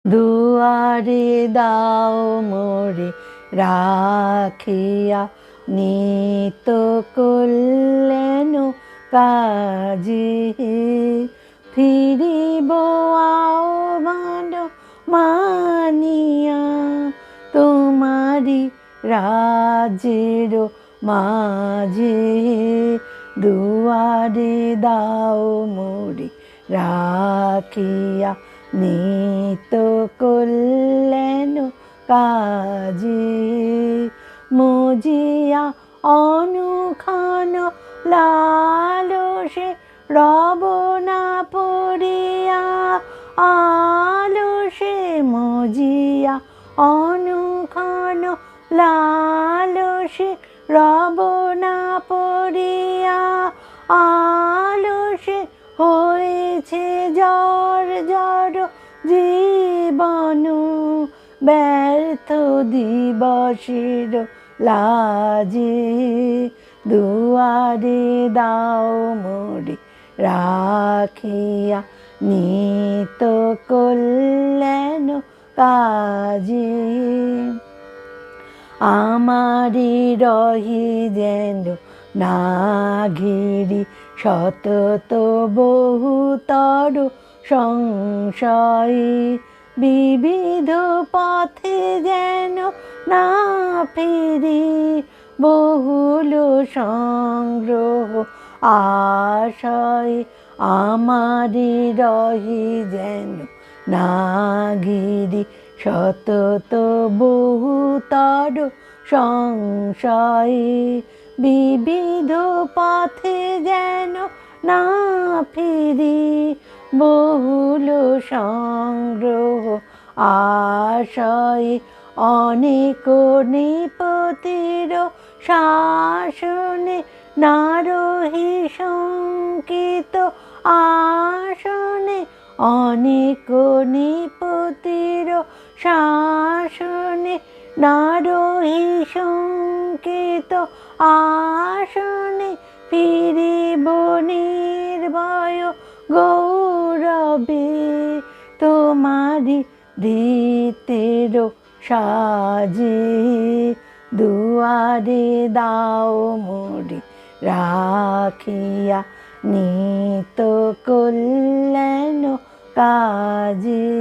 দুয়ারে দাও মোরে রাখিয়া, নিত কল্যাণ কাজে। ফিরিব আহ্বান মানিয়া, তোমারি রাজ্যের মাঝে। দুয়ারে দাও মোরে রাখিয়া, নিত কল্যাণ কাজে। মজিয়া অনুক্ষণ লালসে রব না পড়িয়া, আলসে মজিয়া অনুক্ষণ লালসে রব না পড়িয়া। আলসে হয়েছে জর জর জীবন, ব্যর্থ দিবসের লাজে। দুয়ারে দাও মোরে রাখিয়া, নিত কল্যাণ কাজে। আমারি রহি যেন না ঘিরি সতত বহুতর সংশয়। বিবিধ পথে যেন না ফিরি, বহুল সংগ্রহ আশয়। আমারি রহি যেন না ঘিরি সতত বহুতর সংশয়। বিবিধ পথে যেন না ফিরি, বহুল সংগ্রহ আশয়। অনেক নৃপতির শাসনে না রহি শঙ্কিত আসনে। অনেক নৃপতির শাসনে না রহি শঙ্কিত আসনে। ফিরিব নির্ভয় গৌরবে, তোমারি ধৃতের সাজে। দুয়ারে দাও মোরে রাখিয়া, নিত কল্যাণ কাজে।